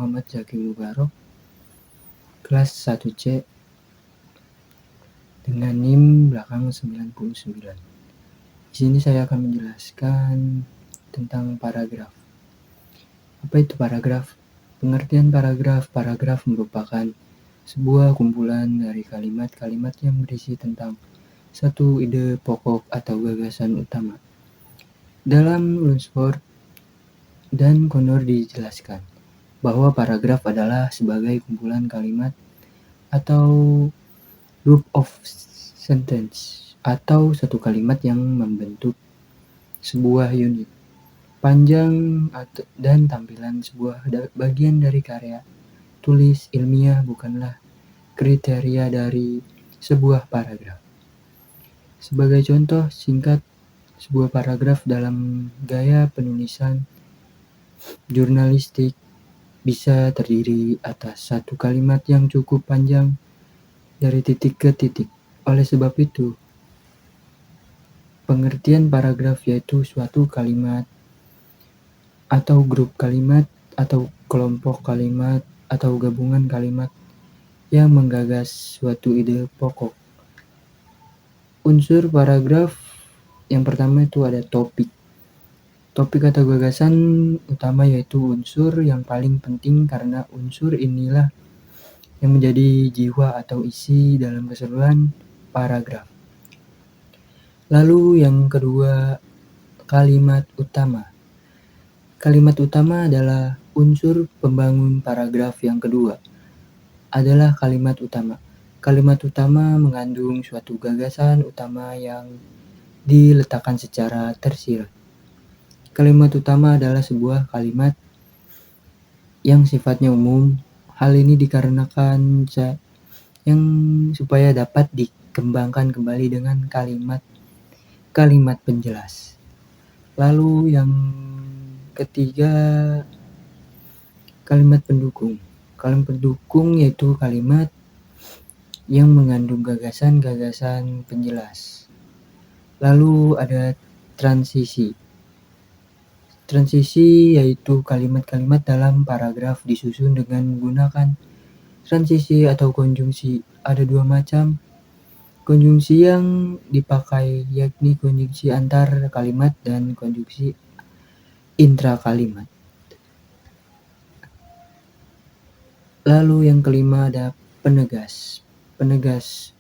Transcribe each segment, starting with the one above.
Muhammad Zaki Mubarok, kelas 1C dengan NIM belakang 99. Di sini saya akan menjelaskan tentang paragraf. Apa itu paragraf? Pengertian paragraf. Paragraf merupakan sebuah kumpulan dari kalimat-kalimat yang berisi tentang satu ide pokok atau gagasan utama. Dalam Lunsford dan Connor dijelaskan bahwa paragraf adalah sebagai kumpulan kalimat atau group of sentence atau satu kalimat yang membentuk sebuah unit panjang dan tampilan sebuah bagian dari karya tulis ilmiah bukanlah kriteria dari sebuah paragraf. Sebagai contoh singkat sebuah paragraf dalam gaya penulisan jurnalistik bisa terdiri atas satu kalimat yang cukup panjang dari titik ke titik. Oleh sebab itu, pengertian paragraf yaitu suatu kalimat atau grup kalimat atau kelompok kalimat atau gabungan kalimat yang menggagas suatu ide pokok. Unsur paragraf yang pertama itu ada topik. Topik atau gagasan utama yaitu unsur yang paling penting karena unsur inilah yang menjadi jiwa atau isi dalam keseluruhan paragraf. Lalu yang kedua, kalimat utama. Kalimat utama adalah unsur pembangun paragraf. Yang kedua adalah kalimat utama. Kalimat utama mengandung suatu gagasan utama yang diletakkan secara tersirat. Kalimat utama adalah sebuah kalimat yang sifatnya umum. Hal ini dikarenakan yang supaya dapat dikembangkan kembali dengan kalimat penjelas. Lalu yang ketiga, kalimat pendukung. Kalimat pendukung yaitu kalimat yang mengandung gagasan-gagasan penjelas. Lalu ada transisi. Transisi yaitu kalimat-kalimat dalam paragraf disusun dengan menggunakan transisi atau konjungsi. Ada dua macam konjungsi yang dipakai, yakni konjungsi antar kalimat dan konjungsi intra kalimat. Lalu yang kelima ada penegas. Penegas.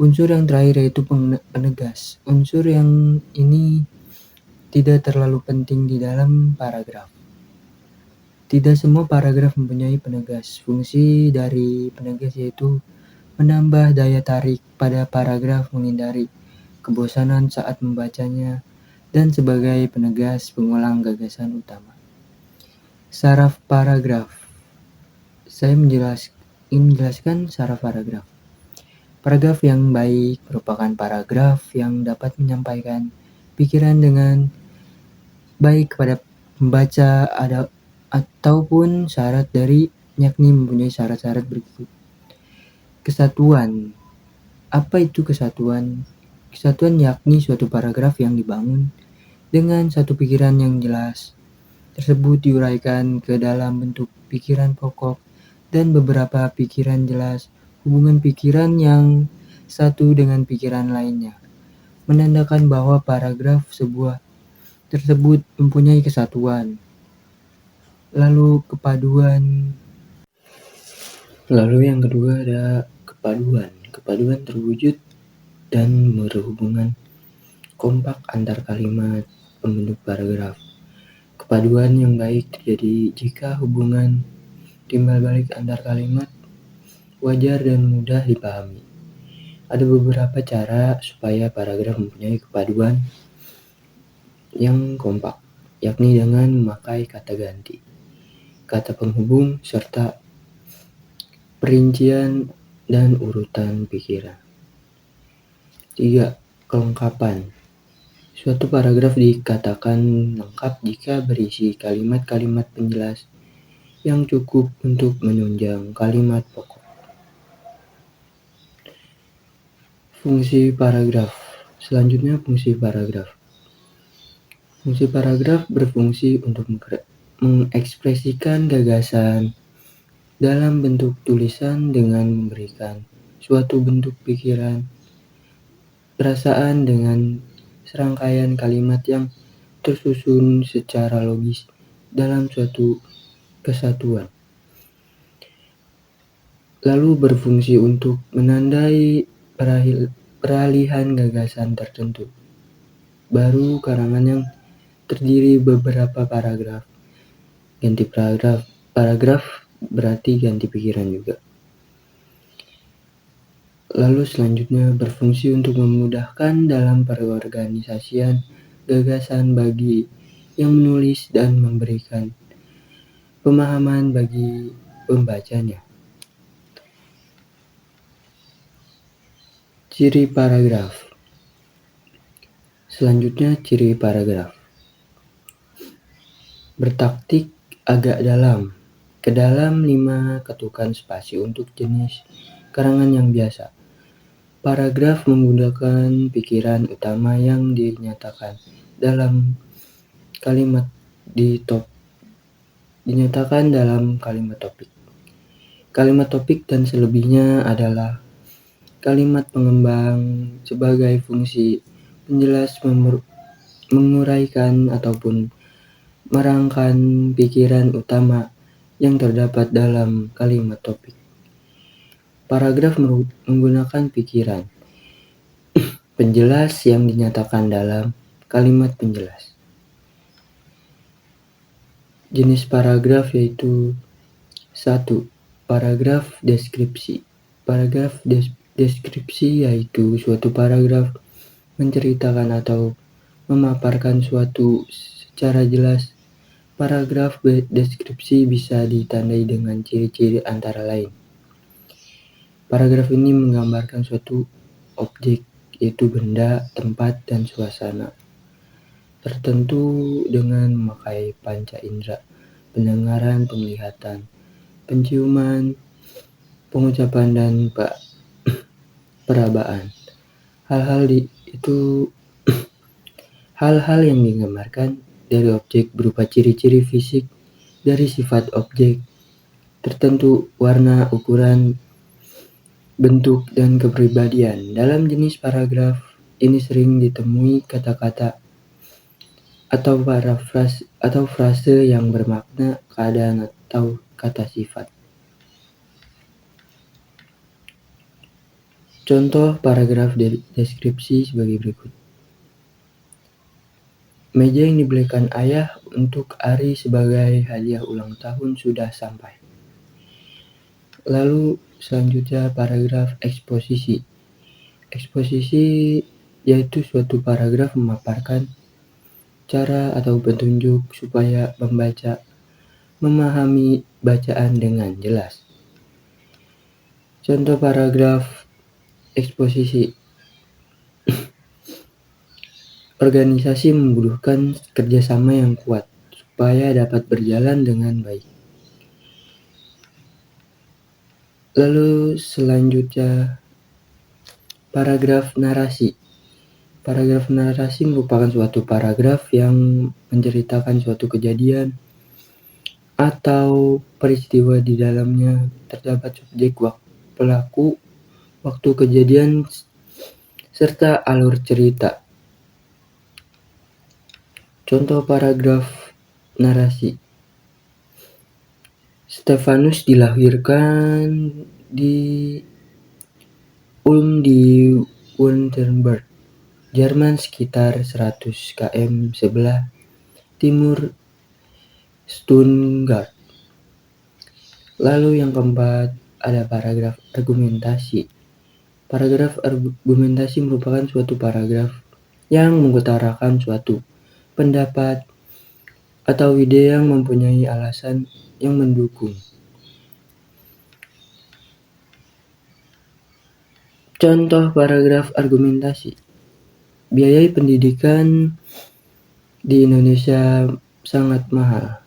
Unsur yang terakhir yaitu penegas. Unsur yang ini tidak terlalu penting di dalam paragraf. Tidak semua paragraf mempunyai penegas. Fungsi dari penegas yaitu menambah daya tarik pada paragraf, menghindari kebosanan saat membacanya, dan sebagai penegas pengulang gagasan utama. Saraf paragraf. Saya ingin menjelaskan saraf paragraf. Paragraf yang baik merupakan paragraf yang dapat menyampaikan pikiran dengan baik kepada pembaca ataupun syarat dari yakni mempunyai syarat-syarat berikut. Kesatuan. Apa itu kesatuan? Kesatuan yakni suatu paragraf yang dibangun dengan satu pikiran yang jelas. Tersebut diuraikan ke dalam bentuk pikiran pokok dan beberapa pikiran jelas. Hubungan pikiran yang satu dengan pikiran lainnya menandakan bahwa paragraf sebuah tersebut mempunyai kesatuan. Lalu kepaduan. Lalu yang kedua ada kepaduan. Kepaduan terwujud dan berhubungan kompak antar kalimat pembentuk paragraf. Kepaduan yang baik terjadi jika hubungan timbal balik antar kalimat wajar dan mudah dipahami. Ada beberapa cara supaya paragraf mempunyai kepaduan yang kompak, yakni dengan memakai kata ganti, kata penghubung, serta perincian dan urutan pikiran. 3. Kelengkapan. Suatu paragraf dikatakan lengkap jika berisi kalimat-kalimat penjelas yang cukup untuk menunjang kalimat pokok. Fungsi paragraf. Selanjutnya fungsi paragraf. Fungsi paragraf berfungsi untuk mengekspresikan gagasan, dalam bentuk tulisan dengan memberikan suatu bentuk pikiran, perasaan dengan serangkaian kalimat yang tersusun secara logis dalam suatu kesatuan, lalu berfungsi untuk menandai peralihan gagasan tertentu. Baru karangan yang terdiri beberapa paragraf. Ganti paragraf. Paragraf berarti ganti pikiran juga. Lalu selanjutnya berfungsi untuk memudahkan dalam perorganisasian gagasan bagi yang menulis dan memberikan pemahaman bagi pembacanya. Ciri paragraf. Selanjutnya ciri paragraf. Bertaktik agak dalam. Ke dalam 5 ketukan spasi untuk jenis karangan yang biasa. Paragraf menggunakan pikiran utama yang dinyatakan dalam kalimat dinyatakan dalam kalimat topik. Kalimat topik dan selebihnya adalah kalimat pengembang sebagai fungsi penjelas menguraikan ataupun merangkan pikiran utama yang terdapat dalam kalimat topik. Paragraf menggunakan pikiran penjelas yang dinyatakan dalam kalimat penjelas. Jenis paragraf yaitu 1. Paragraf deskripsi. Paragraf deskripsi yaitu suatu paragraf menceritakan atau memaparkan suatu secara jelas. Paragraf deskripsi bisa ditandai dengan ciri-ciri antara lain. Paragraf ini menggambarkan suatu objek, yaitu benda, tempat, dan suasana tertentu dengan memakai panca indera, pendengaran, penglihatan, penciuman, pengucapan, dan perabaan. Hal-hal yang digambarkan dari objek berupa ciri-ciri fisik dari sifat objek tertentu, warna, ukuran, bentuk, dan kepribadian. Dalam jenis paragraf ini sering ditemui kata-kata atau frase yang bermakna keadaan atau kata sifat. Contoh paragraf deskripsi sebagai berikut. Meja yang dibelikan ayah untuk Ari sebagai hadiah ulang tahun sudah sampai. Lalu selanjutnya paragraf eksposisi. Eksposisi yaitu suatu paragraf memaparkan cara atau petunjuk supaya pembaca memahami bacaan dengan jelas. Contoh paragraf eksposisi. Organisasi membutuhkan kerjasama yang kuat supaya dapat berjalan dengan baik. Lalu selanjutnya paragraf narasi. Paragraf narasi merupakan suatu paragraf yang menceritakan suatu kejadian atau peristiwa di dalamnya terdapat subjek, pelaku, waktu kejadian, serta alur cerita. Contoh paragraf narasi. Stefanus dilahirkan di Ulm di Württemberg, Jerman sekitar 100 km sebelah timur Stuttgart. Lalu yang keempat ada paragraf argumentasi. Paragraf argumentasi merupakan suatu paragraf yang mengutarakan suatu pendapat atau ide yang mempunyai alasan yang mendukung. Contoh paragraf argumentasi. Biaya pendidikan di Indonesia sangat mahal,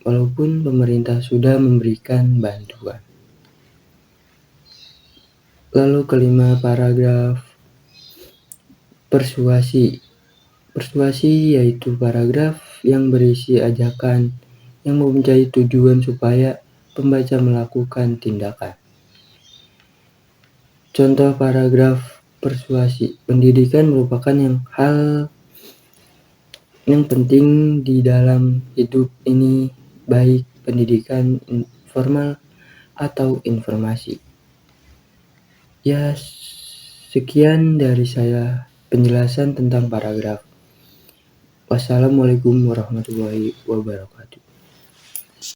walaupun pemerintah sudah memberikan bantuan. Lalu kelima paragraf persuasi. Persuasi yaitu paragraf yang berisi ajakan yang mempunyai tujuan supaya pembaca melakukan tindakan. Contoh paragraf persuasi. Pendidikan merupakan hal yang penting di dalam hidup ini, baik pendidikan formal atau informasi. Ya, sekian dari saya penjelasan tentang paragraf. Wassalamualaikum warahmatullahi wabarakatuh.